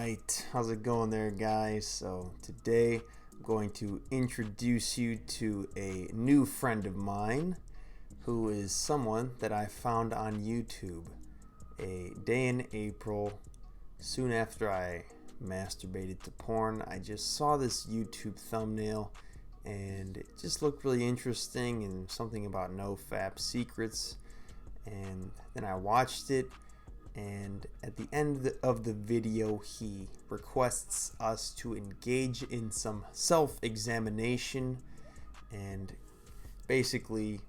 right, how's it going there, guys? So today I'm going to introduce you to a new friend of mine who is someone that I found on YouTube a day in April soon after I masturbated to porn. I just saw this YouTube thumbnail and it just looked really interesting and something about NoFap secrets, and then I watched it. And at the end of the video, he requests us to engage in some self-examination and basically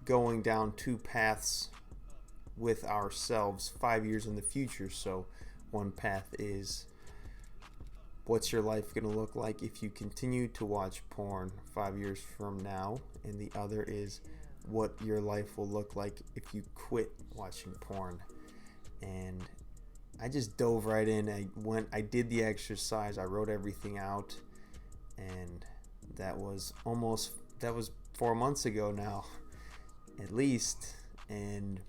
going down two paths with ourselves 5 years in the future. So one path is, what's your life going to look like if you continue to watch porn 5 years from now? And the other is, what your life will look like if you quit watching porn. And I just dove right in. I did the exercise, I wrote everything out, and that was 4 months ago now, at least. And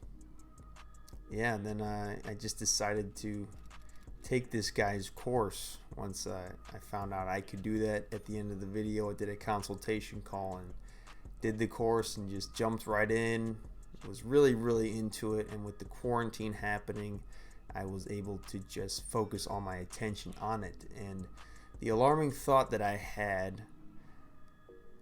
yeah, then I just decided to take this guy's course. Once I found out I could do that at the end of the video, I did a consultation call and did the course and just jumped right in. Was really into it, and with the quarantine happening, I was able to just focus all my attention on it. And the alarming thought that I had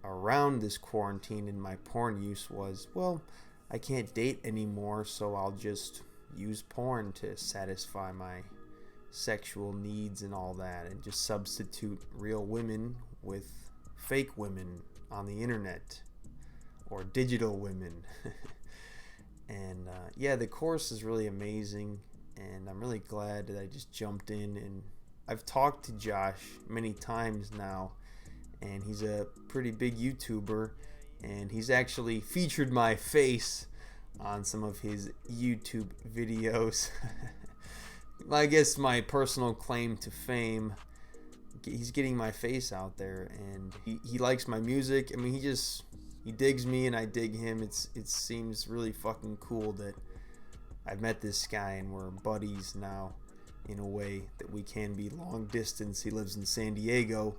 around this quarantine and my porn use was, well, I can't date anymore, so I'll just use porn to satisfy my sexual needs and all that, and just substitute real women with fake women on the internet, or digital women. And yeah, the course is really amazing, and I'm really glad that I just jumped in. And I've talked to Josh many times now, and he's a pretty big YouTuber, and he's actually featured my face on some of his YouTube videos. I guess my personal claim to fame, he's getting my face out there, and he likes my music. I mean, he digs me and I dig him. It seems really fucking cool that I've met this guy and we're buddies now in a way that we can be long distance. He lives in San Diego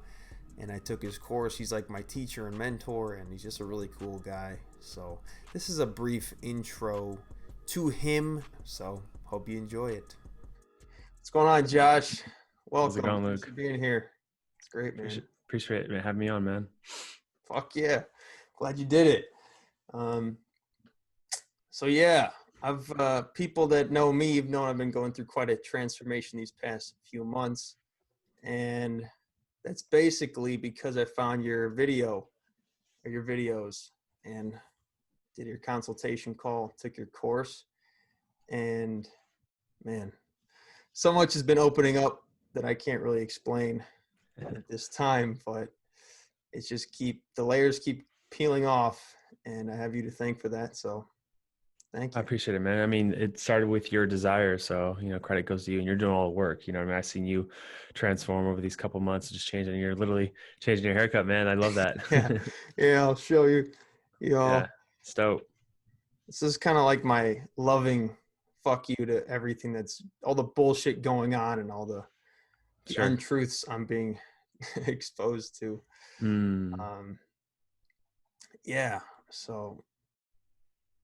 and I took his course. He's like my teacher and mentor, and he's just a really cool guy. So this is a brief intro to him, so hope you enjoy it. What's going on, Josh? Welcome. How's it going, Luke? Thanks for being here. It's great, man. Appreciate it having me on, man. Fuck yeah. Glad you did it. So yeah, I've people that know me have known I've been going through quite a transformation these past few months, and that's basically because I found your video or your videos and did your consultation call, took your course, and man, so much has been opening up that I can't really explain at this time, but it's just the layers keep peeling off, and I have you to thank for that. So thank you. I appreciate it, man. I mean, it started with your desire, so credit goes to you, and you're doing all the work. I mean, I've seen you transform over these couple months, just changing. You're literally changing your haircut, man. I love that. yeah, I'll show you. Yeah, it's dope. This is kind of like my loving fuck you to everything that's all the bullshit going on and all the Sure. untruths I'm being exposed to. Yeah, so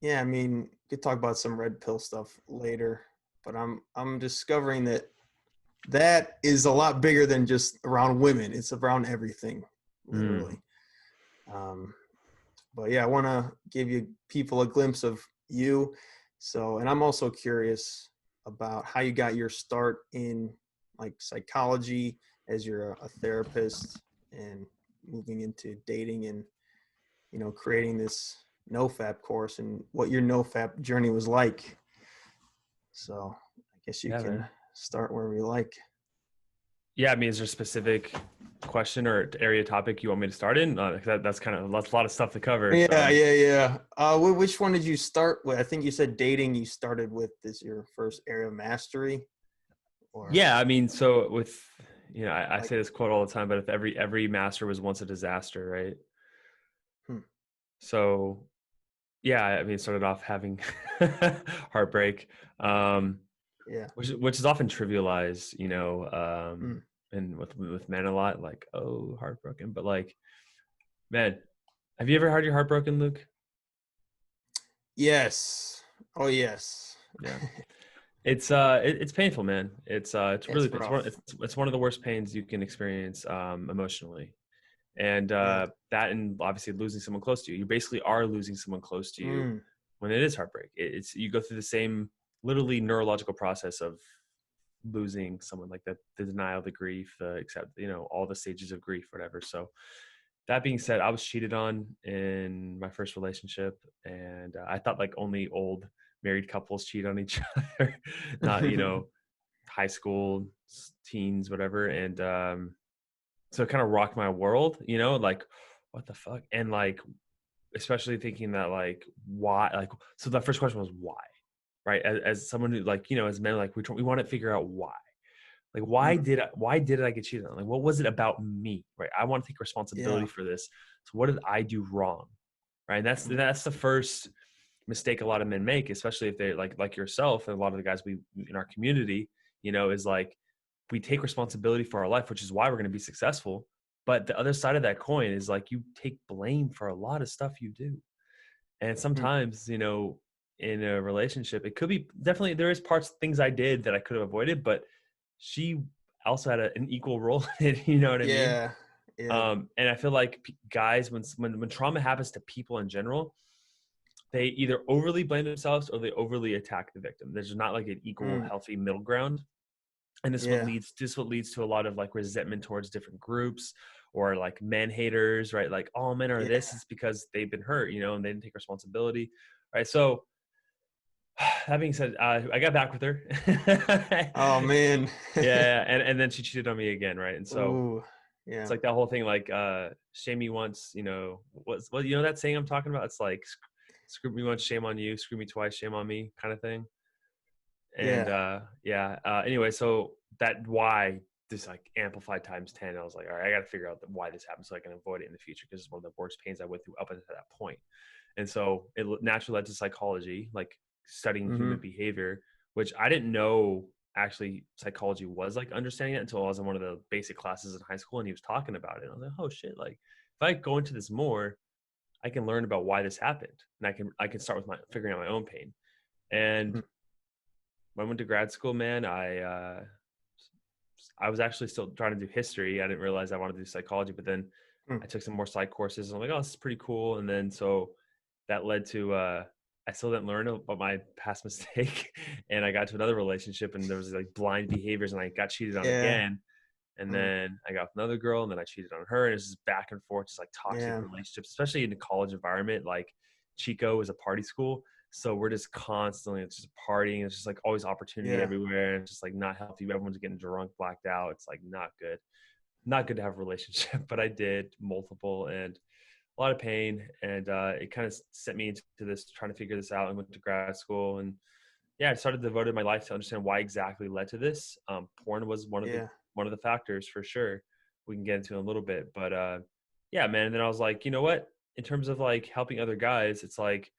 yeah, I mean, we could talk about some red pill stuff later, but I'm discovering that is a lot bigger than just around women. It's around everything, literally. But yeah, I want to give you people a glimpse of you. So, and I'm also curious about how you got your start in like psychology as you're a therapist, and moving into dating and creating this NoFap course, and what your NoFap journey was like. So I guess you can start wherever you like. Yeah, I mean, is there a specific question or area topic you want me to start in? That's a lot of stuff to cover. Yeah. Which one did you start with? I think you said dating you started with is your first area of mastery. Or yeah, I mean, so with I say this quote all the time, but if every master was once a disaster, right? So yeah, I mean, it started off having heartbreak. Yeah. which is often trivialized, Mm. and with men a lot, like, oh, heartbroken. But like, man, have you ever had your heart broken, Luke? Yes. Oh yes. Yeah. It's painful, man. It's really It's rough. it's one of the worst pains you can experience emotionally. And Yeah. that, and obviously losing someone close to you. You basically are losing someone close to you Mm. when it is heartbreak. It's you go through the same literally neurological process of losing someone, like the denial, the grief, the accept, all the stages of grief, whatever. So that being said, I was cheated on in my first relationship, and I thought like only old married couples cheat on each other, not high school teens, whatever. And so it kind of rocked my world, like what the fuck, and like especially thinking that like why, like, so the first question was why, right? As someone who, like, as men, like we want to figure out why. Like, Mm. why did I get cheated on? Like, what was it about me? Right. I want to take responsibility Yeah. for this. So what did I do wrong? Right. And Mm. that's the first mistake a lot of men make, especially if they're like yourself and a lot of the guys we in our community, is like we take responsibility for our life, which is why we're going to be successful. But the other side of that coin is like you take blame for a lot of stuff you do. And Mm. sometimes, in a relationship, it could be definitely there is things I did that I could have avoided, but she also had an equal role in it, you know what I mean? Yeah. Yeah. And I feel like guys, when trauma happens to people in general, they either overly blame themselves or they overly attack the victim. There's not like an equal, Mm. healthy middle ground. And Yeah. this what leads to a lot of like resentment towards different groups, or like men haters, right? Like all men are Yeah. this, it's because they've been hurt, and they didn't take responsibility, right? So that being said, I got back with her. Oh man. Yeah, and then she cheated on me again, right? And so Ooh. it's Yeah. like that whole thing, like shame me once, that saying I'm talking about? It's like screw me once, shame on you, screw me twice, shame on me, kind of thing. And Yeah. yeah, anyway, so that why this like amplified times 10. I was like, all right, I got to figure out why this happened so I can avoid it in the future, because it's one of the worst pains I went through up until that point. And so it naturally led to psychology, like studying Mm-hmm. human behavior, which I didn't know actually psychology was like understanding it until I was in one of the basic classes in high school and he was talking about it. And I was like, oh shit, like if I go into this more, I can learn about why this happened, and I can start with my figuring out my own pain. And Mm. when I went to grad school, man, I was actually still trying to do history. I didn't realize I wanted to do psychology, but then Mm. I took some more psych courses. And I'm like, oh, this is pretty cool. And then so that led to I still didn't learn about my past mistake, and I got to another relationship, and there was like blind behaviors, and I got cheated on Yeah. again. And Mm. then I got with another girl, and then I cheated on her, and it's just back and forth, just like toxic Yeah. relationships, especially in the college environment. Like Chico is a party school, so we're just constantly, it's just partying. It's just like always opportunity Yeah. everywhere. And it's just like not healthy. Everyone's getting drunk, blacked out. It's like not good. Not good to have a relationship, but I did multiple, and a lot of pain. And it kind of set me into this, trying to figure this out. I went to grad school, and yeah, I started devoted my life to understand why exactly led to this. Porn was Yeah. one of the factors for sure. We can get into in a little bit, but yeah, man. And then I was like, you know what? In terms of like helping other guys, it's like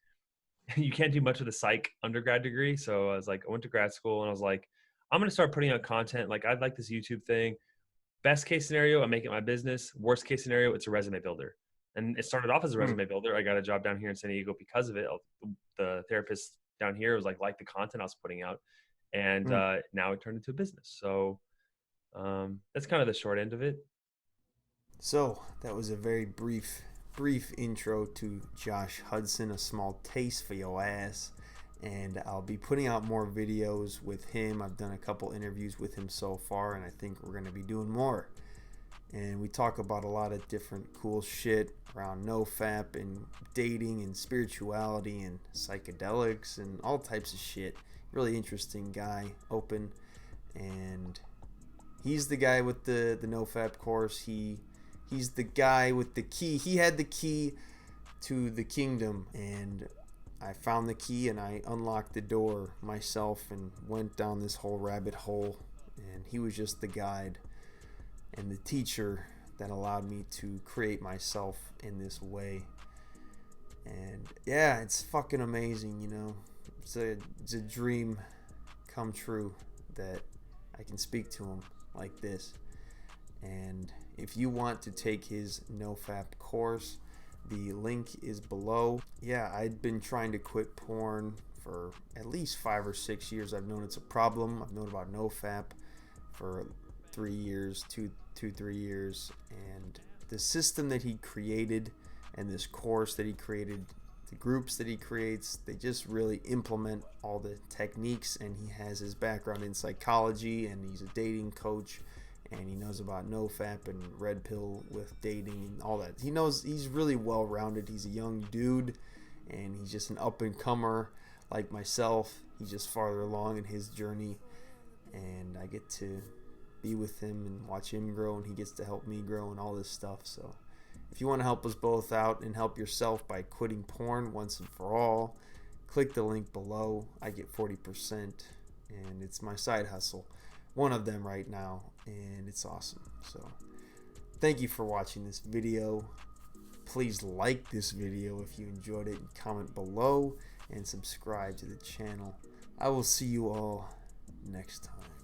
you can't do much with a psych undergrad degree. So I was like, I went to grad school, and I was like, I'm gonna start putting out content. Like I'd like this YouTube thing. Best case scenario, I make it my business. Worst case scenario, it's a resume builder. And it started off as a Mm. resume builder. I got a job down here in San Diego because of it. The therapist down here was like the content I was putting out, and Mm. now it turned into a business. So that's kind of the short end of it. So that was a very brief intro to Josh Hudson, a small taste for your ass. And I'll be putting out more videos with him. I've done a couple interviews with him so far, and I think we're going to be doing more. And we talk about a lot of different cool shit around NoFap and dating and spirituality and psychedelics and all types of shit. Really interesting guy, open, and he's the guy with the NoFap course. He's the guy with the key. He had the key to the kingdom, and I found the key and I unlocked the door myself and went down this whole rabbit hole. And he was just the guide and the teacher that allowed me to create myself in this way. And yeah, it's fucking amazing, It's a dream come true that I can speak to him like this. And if you want to take his NoFap course, the link is below. Yeah, I'd been trying to quit porn for at least 5 or 6 years. I've known it's a problem. I've known about NoFap for 3 years, 3 years, and the system that he created and this course that he created, the groups that he creates, they just really implement all the techniques. And he has his background in psychology, and he's a dating coach, and he knows about NoFap and red pill with dating and all that. He knows, he's really well rounded. He's a young dude, and he's just an up and comer like myself. He's just farther along in his journey, and I get to be with him and watch him grow, and he gets to help me grow and all this stuff. So if you want to help us both out and help yourself by quitting porn once and for all, click the link below. I get 40%, and it's my side hustle, one of them right now, and it's awesome. So thank you for watching this video. Please like this video if you enjoyed it, and comment below and subscribe to the channel. I will see you all next time.